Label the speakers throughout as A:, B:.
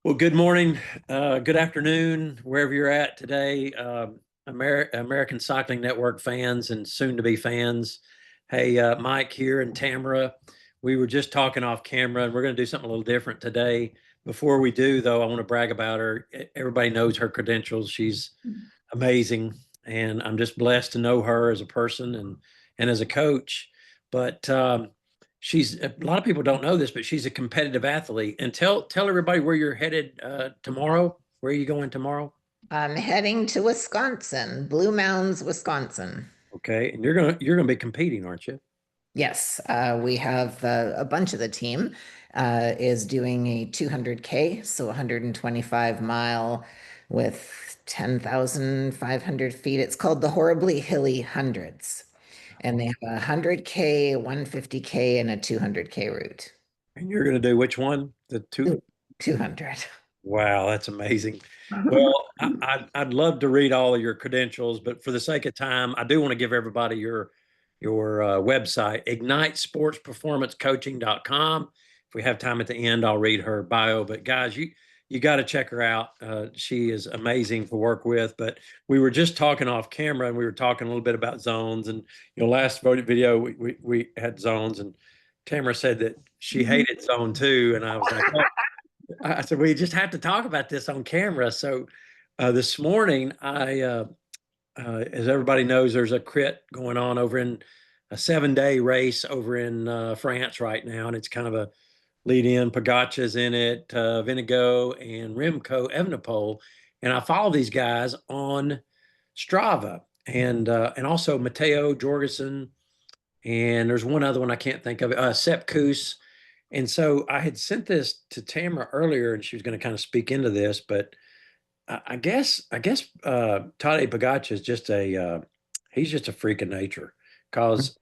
A: Well, good morning, good afternoon, wherever you're at today, American Cycling Network fans and soon-to-be fans. Hey, Mike here and Tamara. We were just talking off camera, and we're going to do something a little different today. Before we do, though, I want to brag about her. Everybody knows her credentials. She's amazing, and I'm just blessed to know her as a person and as a coach. But she's a lot of people don't know this, but she's a competitive athlete. And tell everybody where you're headed tomorrow. Where are you going tomorrow?
B: I'm heading to Wisconsin, Blue Mounds, Wisconsin.
A: Okay, and you're gonna be competing, aren't you?
B: Yes, we have a bunch of the team is doing a 200K, so 125 mile with 10,500 feet. It's called the Horribly Hilly Hundreds. And they have a 100K, 150K, and a 200K route.
A: And you're gonna do which one? The two?
B: 200.
A: Wow, that's amazing. Well, I'd love to read all of your credentials, but for the sake of time, I do want to give everybody your website, ignitesportsperformancecoaching.com. If we have time at the end, I'll read her bio. But guys, you got to check her out. She is amazing to work with. But we were just talking off camera, and we were talking a little bit about zones. And last voted video we had zones, and Tamara said that she hated zone two, and I was like, oh. I said, we just have to talk about this on camera. So this morning, as everybody knows, there's a crit going on over in a 7-day race over in France right now. And it's kind of a lead in. Pogacar's in it, Vinigo and Remco Evenepoel. And I follow these guys on Strava and also Matteo Jorgensen. And there's one other one I can't think of, Sepp Kuss. And so I had sent this to Tamara earlier, and she was going to kind of speak into this, but I guess Tadej Pogacar is just he's just a freak of nature because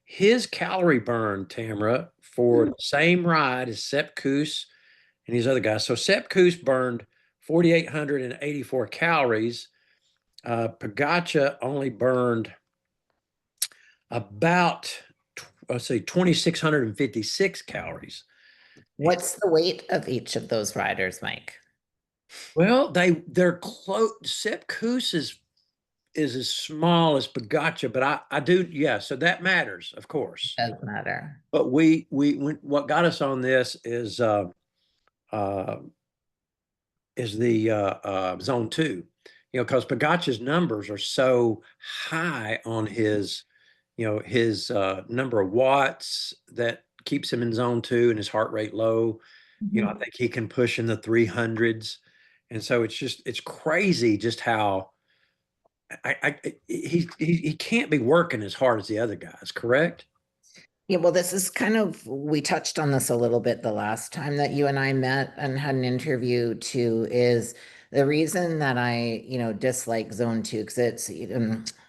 A: his calorie burn, Tamara, for the same ride as Sepp Kuss and these other guys. So Sepp Kuss burned 4,884 calories. Pogacar only burned about let's say 2,656 calories.
B: What's the weight of each of those riders, Mike?
A: Well, they're close. Sepp Kuss is as small as Pogacar, but I do, yeah. So that matters, of course.
B: Does matter.
A: But what got us on this uh, is the zone two, because Pogacar's numbers are so high on his number of watts that keeps him in zone two and his heart rate low. I think he can push in the 300s. And so it's crazy just how he can't be working as hard as the other guys, correct?
B: Yeah, well, this is kind of, we touched on this a little bit the last time that you and I met and had an interview too, is the reason that I, dislike zone two, because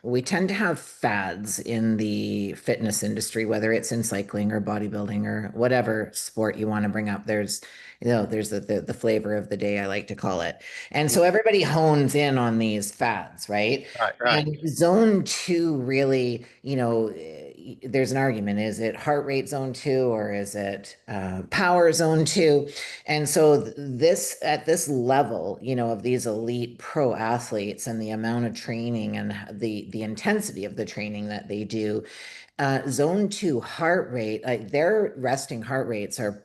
B: we tend to have fads in the fitness industry, whether it's in cycling or bodybuilding or whatever sport you want to bring up. There's the flavor of the day, I like to call it. And so everybody hones in on these fads, right?
A: Right, right.
B: And zone two really, there's an argument. Is it heart rate zone two or is it power zone two? And so this at this level, of these elite pro athletes and the amount of training and the intensity of the training that they do, zone two heart rate, like their resting heart rates are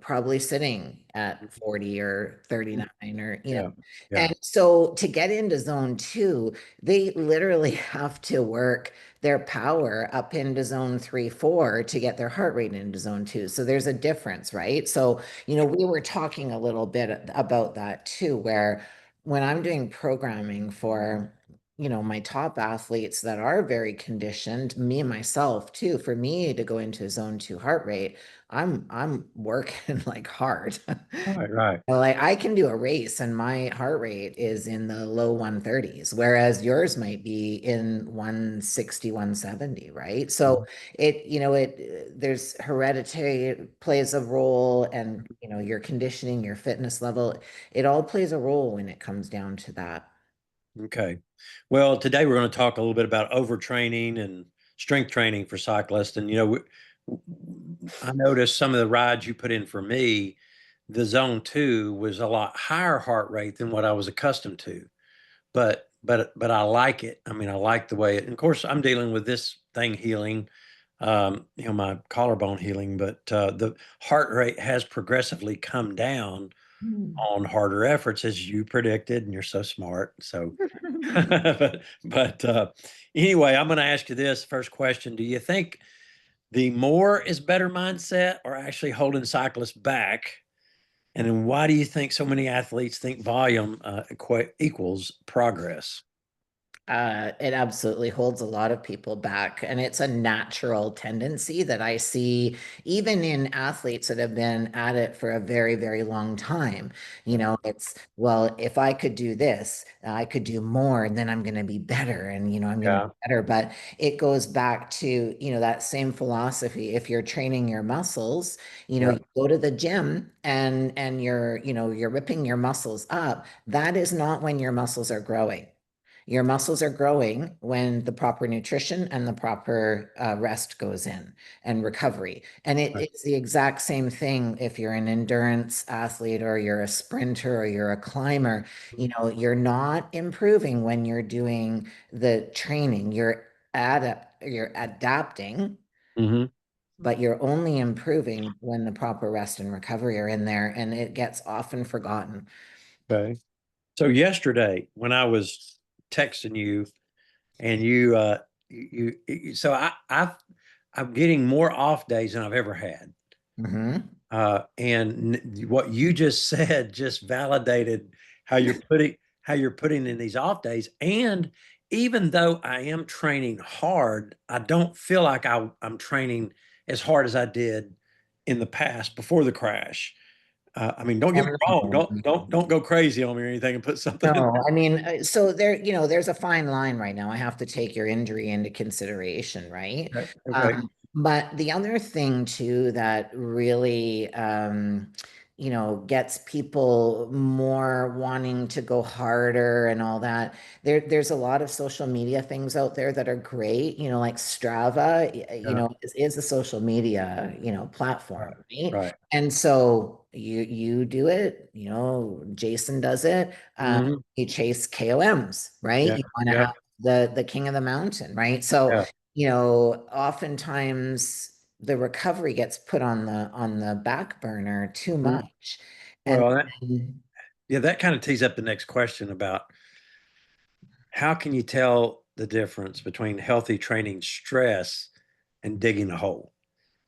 B: probably sitting at 40 or 39 or,
A: Yeah, yeah.
B: and so to get into zone two, they literally have to work their power up into zone three, four to get their heart rate into zone two. So there's a difference, right? So, we were talking a little bit about that too, where when I'm doing programming for my top athletes that are very conditioned, me myself too, for me to go into zone two heart rate, I'm working like hard.
A: Right, right.
B: Like I can do a race and my heart rate is in the low 130s, whereas yours might be in 160, 170, right? So there's heredity plays a role and your conditioning, your fitness level, it all plays a role when it comes down to that.
A: Okay. Well, today we're going to talk a little bit about overtraining and strength training for cyclists. And I noticed some of the rides you put in for me. the zone two was a lot higher heart rate than what I was accustomed to. But I like it. I mean, I like the way it, and of course I'm dealing with this thing healing, my collarbone healing, but the heart rate has progressively come down on harder efforts as you predicted, and you're so smart. So, but anyway, I'm going to ask you this first question. Do you think the more is better mindset or actually holding cyclists back? And then why do you think so many athletes think volume equals progress?
B: It absolutely holds a lot of people back. And it's a natural tendency that I see even in athletes that have been at it for a very, very long time. It's, well, if I could do this, I could do more, and then I'm going to be better. And, I'm going to be
A: Yeah,
B: better. But it goes back to, that same philosophy. If you're training your muscles,
A: yeah,
B: you go to the gym and you're ripping your muscles up. That is not when your muscles are growing. Your muscles are growing when the proper nutrition and the proper rest goes in and recovery. And
A: right.
B: it's the exact same thing if you're an endurance athlete or you're a sprinter or you're a climber. You're not improving when you're doing the training. You're adapting,
A: Hmm.
B: but you're only improving when the proper rest and recovery are in there, and it gets often forgotten.
A: Okay. So yesterday when I was texting you and so I'm getting more off days than I've ever had.
B: Hmm.
A: And what you just said just validated how you're putting in these off days. And even though I am training hard, I don't feel like I'm training as hard as I did in the past before the crash. I mean, don't get me wrong. Don't go crazy on me or anything and put something in
B: No, I mean, so there's a fine line right now. I have to take your injury into consideration, right?
A: there. Okay.
B: But the other thing too that really, gets people more wanting to go harder and all that. There's a lot of social media things out there that are great, like Strava,
A: Yeah.
B: is a social media, platform,
A: Right.
B: right?
A: Right.
B: And so you do it, Jason does it.
A: Hmm.
B: You chase KOMs, right?
A: Yeah.
B: You want to
A: Yeah.
B: have the king of the mountain, right? So,
A: Yeah.
B: oftentimes the recovery gets put on the back burner too
A: Mhm.
B: much. And
A: Well,
B: then,
A: yeah, that kind of tees up the next question about how can you tell the difference between healthy training stress and digging a hole?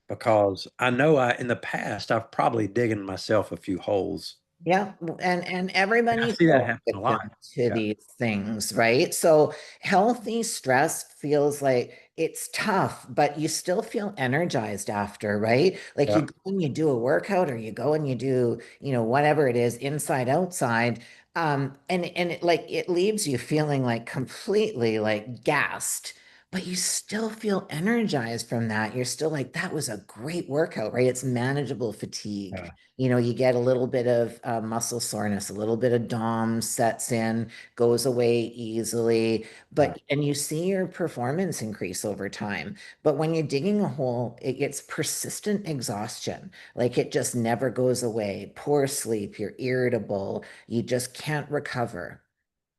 A: Because I know in the past I've probably digging myself a few holes.
B: yeah, and
A: And I
B: everybody
A: see that
B: feels
A: happen a lot.
B: victim to
A: Yeah.
B: these things, right? So healthy stress feels like it's tough, but you still feel energized after, right? Like you
A: Yeah.
B: go and you do a workout or you go and you do, whatever it is, inside, outside. And it leaves you feeling like completely like gassed, but you still feel energized from that. You're still like, that was a great workout, right? It's manageable fatigue.
A: Yeah.
B: You get a little bit of muscle soreness, a little bit of DOM sets in, goes away easily,
A: Yeah.
B: and you see your performance increase over time. But when you're digging a hole, it gets persistent exhaustion. Like it just never goes away. Poor sleep, you're irritable, you just can't recover.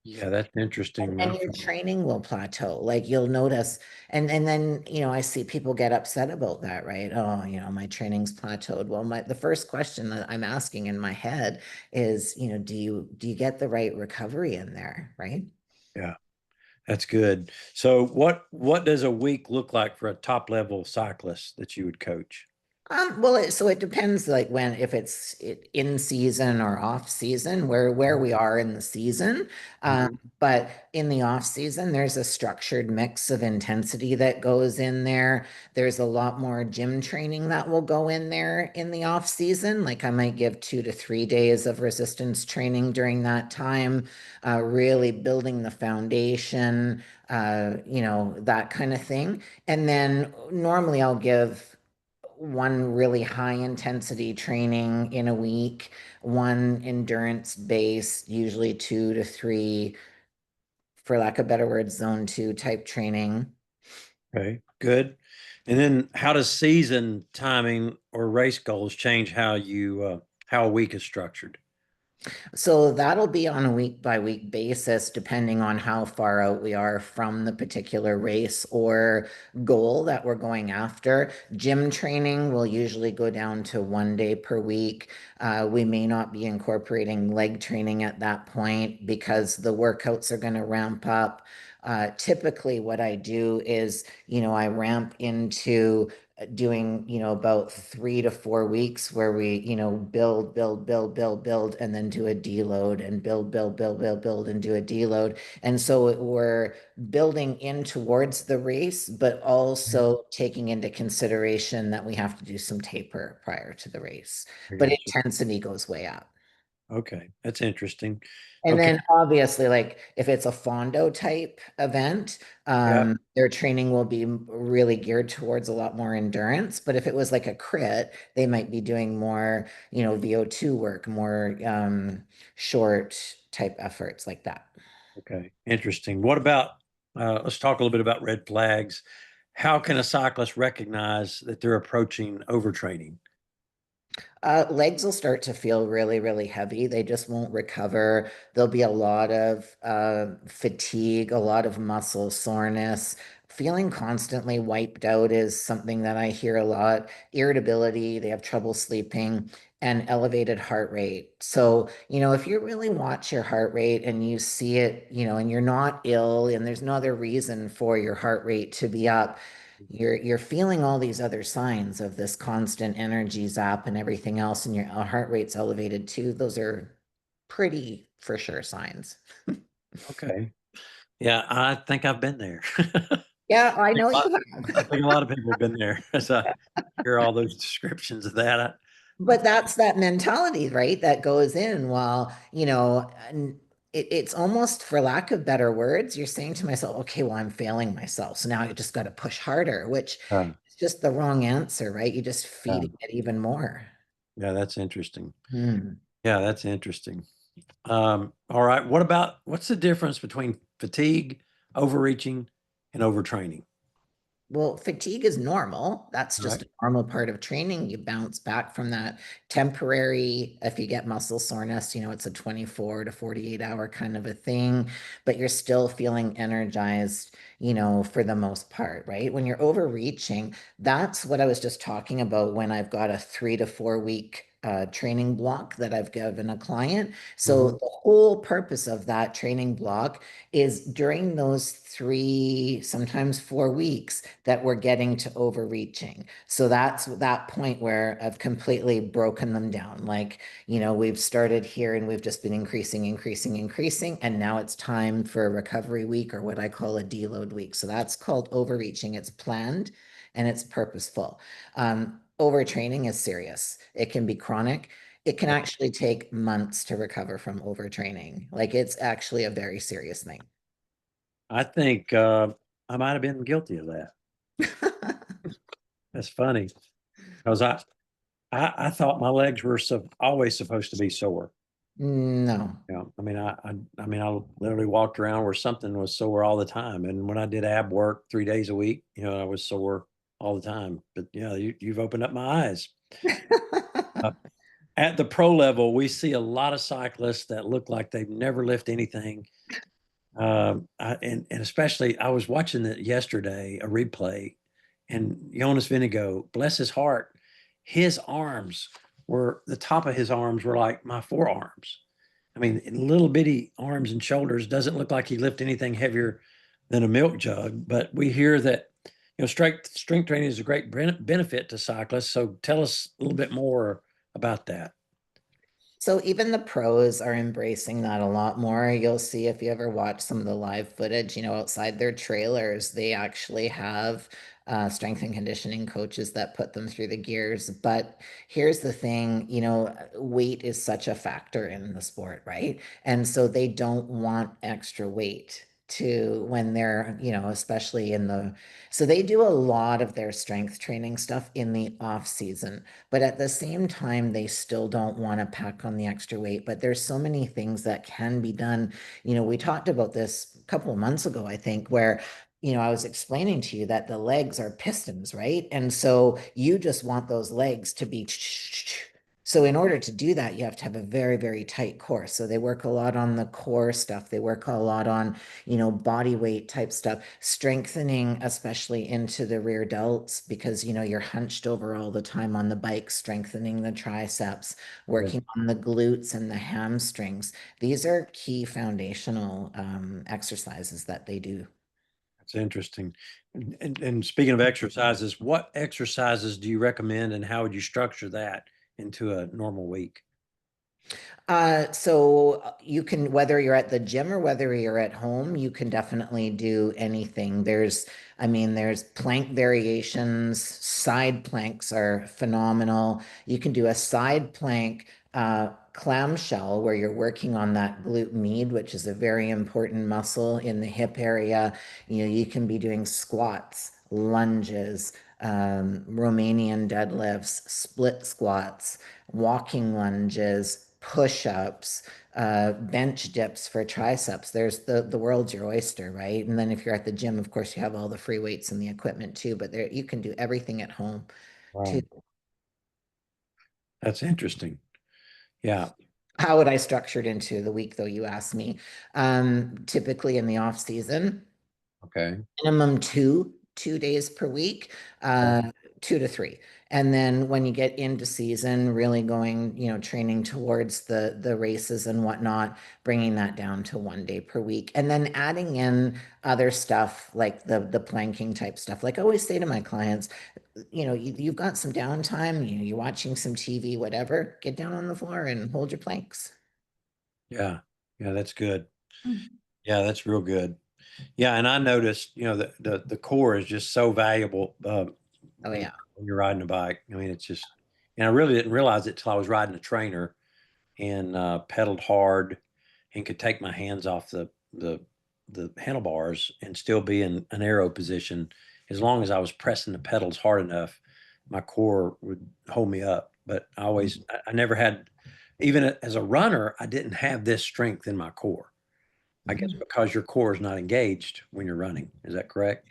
A: Yeah, that's interesting.
B: And your training will plateau. Like you'll notice, and then I see people get upset about that, right? Oh, my training's plateaued. Well, the first question that I'm asking in my head is, do you get the right recovery in there, right?
A: Yeah, that's good. So what does a week look like for a top level cyclist that you would coach?
B: Well, so it depends, like if it's in season or off season, where we are in the season. Um,
A: Mhm.
B: but in the off season, there's a structured mix of intensity that goes in there. There's a lot more gym training that will go in there in the off season. Like I might give 2 to 3 days of resistance training during that time, really building the foundation, that kind of thing. And then normally I'll give one really high intensity training in a week, one endurance based, usually 2 to 3, for lack of better words, zone two type training.
A: Okay, good. And then how does season timing or race goals change how you how a week is structured?
B: So that'll be on a week by week basis, depending on how far out we are from the particular race or goal that we're going after. Gym training will usually go down to 1 day per week. We may not be incorporating leg training at that point because the workouts are going to ramp up. Typically, what I do is, I ramp into doing, about 3 to 4 weeks where we, build, and then do a deload and build, and do a deload. And so we're building in towards the race, but
A: Mhm.
B: also taking into consideration that we have to do some taper prior to the race.
A: I
B: But
A: got you.
B: intensity goes way up.
A: Okay, that's interesting.
B: And
A: Okay,
B: then obviously, like if it's a Fondo type event,
A: yeah,
B: their training will be really geared towards a lot more endurance. But if it was like a crit, they might be doing more, VO2 work, more short type efforts like that.
A: okay, interesting. What about, let's talk a little bit about red flags. How can a cyclist recognize that they're approaching overtraining?
B: Legs will start to feel really, really heavy. They just won't recover. There'll be a lot of fatigue, a lot of muscle soreness. Feeling constantly wiped out is something that I hear a lot. Irritability, they have trouble sleeping, and elevated heart rate. So, if you really watch your heart rate and you see it, and you're not ill and there's no other reason for your heart rate to be up, you're feeling all these other signs of this constant energy zap and everything else, and your heart rate's elevated too. Those are pretty for sure signs.
A: Okay. Yeah, I think I've been there.
B: Yeah, I
A: think
B: know
A: a lot-
B: you
A: I
B: have.
A: think a lot of people have been there as I hear all those descriptions of that.
B: But that's that mentality, right? That goes in while, and it's almost for lack of better words, you're saying to myself, okay, well, I'm failing myself. So now I just got to push harder, which
A: Uh,
B: is just the wrong answer, right? You just
A: yeah,
B: feeding it even more.
A: yeah, that's interesting.
B: Hmm.
A: Yeah, that's interesting. All right. What's the difference between fatigue, overreaching, and overtraining?
B: Well, fatigue is normal. That's
A: All right.
B: just a normal part of training. You bounce back from that temporary, if you get muscle soreness, it's a 24 to 48 hour kind of a thing, but you're still feeling energized, for the most part, right? When you're overreaching, that's what I was just talking about when I've got a 3 to 4 week training block that I've given a client. So
A: Mhm.
B: the whole purpose of that training block is during those 3, sometimes 4 weeks that we're getting to overreaching. So that's that point where I've completely broken them down. Like, we've started here and we've just been increasing. And now it's time for a recovery week or what I call a deload week. So that's called overreaching. It's planned and it's purposeful. Overtraining is serious. It can be chronic. It can actually take months to recover from overtraining. Like it's actually a very serious thing.
A: I think I might have been guilty of that. That's funny because I thought my legs were always supposed to be sore.
B: No.
A: Yeah, I literally walked around where something was sore all the time, and when I did ab work 3 days a week, I was sore all the time. But yeah, you've opened up my eyes. Uh, at the pro level, we see a lot of cyclists that look like they've never lifted anything. And especially, I was watching it yesterday, a replay, and Jonas Vinigo, bless his heart, his arms the top of his arms were like my forearms. I mean, little bitty arms and shoulders. Doesn't look like he lifted anything heavier than a milk jug. But we hear that strength training is a great benefit to cyclists. So tell us a little bit more about that.
B: So even the pros are embracing that a lot more. You'll see if you ever watch some of the live footage, outside their trailers, they actually have strength and conditioning coaches that put them through the gears. But here's the thing, weight is such a factor in the sport, right? And so they don't want extra weight to when they're, especially in so they do a lot of their strength training stuff in the off season, but at the same time they still don't want to pack on the extra weight. But there's so many things that can be done. We talked about this a couple of months ago, I think, where I was explaining to you that the legs are pistons, right? And so you just want those legs to be so So in order to do that, you have to have a very, very tight core. So they work a lot on the core stuff. They work a lot on, body weight type stuff, strengthening, especially into the rear delts, because, you're hunched over all the time on the bike, strengthening the triceps,
A: Yeah,
B: working on the glutes and the hamstrings. These are key foundational exercises that they do.
A: that's interesting. And speaking of exercises, what exercises do you recommend and how would you structure that into a normal week?
B: So you can, whether you're at the gym or whether you're at home, you can definitely do anything. There's plank variations. Side planks are phenomenal. You can do a side plank clamshell where you're working on that glute med, which is a very important muscle in the hip area. You can be doing squats, lunges, Romanian deadlifts, split squats, walking lunges, push-ups, bench dips for triceps. There's the world's your oyster, right? And then if you're at the gym, of course, you have all the free weights and the equipment too, but there you can do everything at home too.
A: Wow, that's interesting. Yeah.
B: How would I structure it into the week, though, you asked me? Typically in the off season,
A: Okay.
B: minimum two days per week,
A: Okay.
B: 2 to 3. And then when you get into season, really going, training towards the races and whatnot, bringing that down to 1 day per week. And then adding in other stuff like the planking type stuff. Like I always say to my clients, you've got some downtime, you're watching some TV, whatever, get down on the floor and hold your planks.
A: Yeah. Yeah, that's good. Yeah, that's real good. Yeah, and I noticed, the core is just so valuable
B: Oh
A: when
B: yeah.
A: you're riding a bike. I mean, it's just, and I really didn't realize it till I was riding a trainer and pedaled hard and could take my hands off the handlebars and still be in an aero position as long as I was pressing the pedals hard enough. My core would hold me up, but I never had, even as a runner, I didn't have this strength in my core. I guess
B: Mhm.
A: because your core is not engaged when you're running. Is that correct?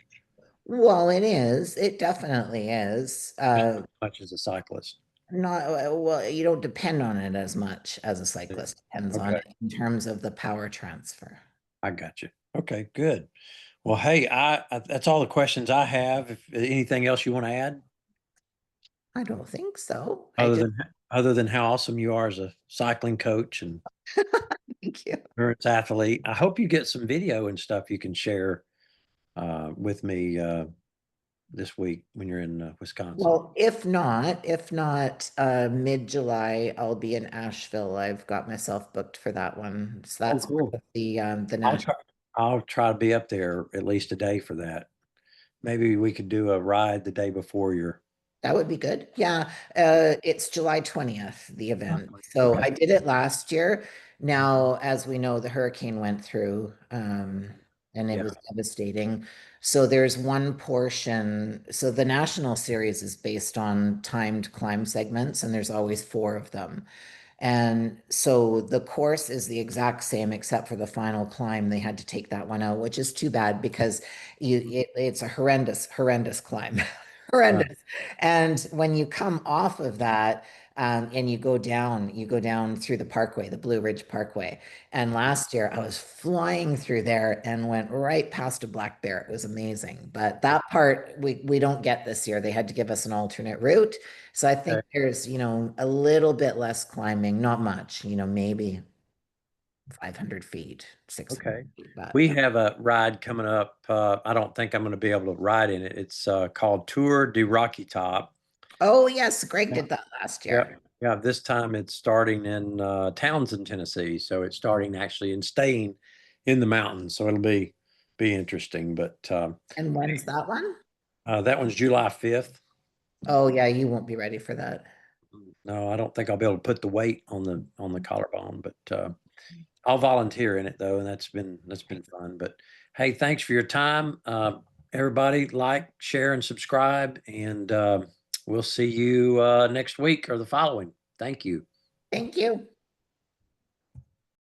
B: Well, it is. It definitely is.
A: Not as much as a cyclist.
B: Not well, you don't depend on it as much as a
A: Yeah.
B: cyclist depends on
A: Okay.
B: it in terms of the power transfer.
A: I got you. Okay, good. Well, hey, that's all the questions I have. If anything else you want to add,
B: I don't think so. I
A: other
B: just
A: than other than how awesome you are as a cycling coach and
B: thank you.
A: endurance athlete, I hope you get some video and stuff you can share with me this week when you're in Wisconsin.
B: Well, if not, mid-July, I'll be in Asheville. I've got myself booked for that one. So
A: Oh,
B: that's part
A: cool.
B: of the
A: I'll
B: national.
A: try. I'll try to be up there at least a day for that. Maybe we could do a ride the day before your.
B: That would be good. Yeah, it's July 20th, the event. So
A: Okay.
B: I did it last year. Now, as we know, the hurricane went through, and it
A: Yeah.
B: was devastating. So there's one portion. So the national series is based on timed climb segments, and there's always four of them. And so the course is the exact same, except for the final climb. They had to take that one out, which is too bad because it's a horrendous climb,
A: Uh,
B: horrendous. And when you come off of that, and you go down through the parkway, the Blue Ridge Parkway. And last year I was flying through there and went right past a black bear. It was amazing. But that part we don't get this year. They had to give us an alternate route. So I think
A: okay.
B: there's, a little bit less climbing, not much, maybe 500 feet, 600
A: Okay.
B: feet, but
A: We have a ride coming up. I don't think I'm going to be able to ride in it. It's called Tour de Rocky Top.
B: oh yes, Greg
A: Yeah.
B: did that last
A: Yeah.
B: year.
A: Yeah. This time it's starting in Townsend, Tennessee. So it's starting actually and staying in the mountains. So it'll be interesting. But
B: And when's that one?
A: that one's July 5th.
B: Oh yeah, you won't be ready for that.
A: No, I don't think I'll be able to put the weight on the collarbone, but I'll volunteer in it though, and that's been fun. But hey, thanks for your time. Everybody, like, share, and subscribe, and we'll see you next week or the following. Thank you.
B: Thank you.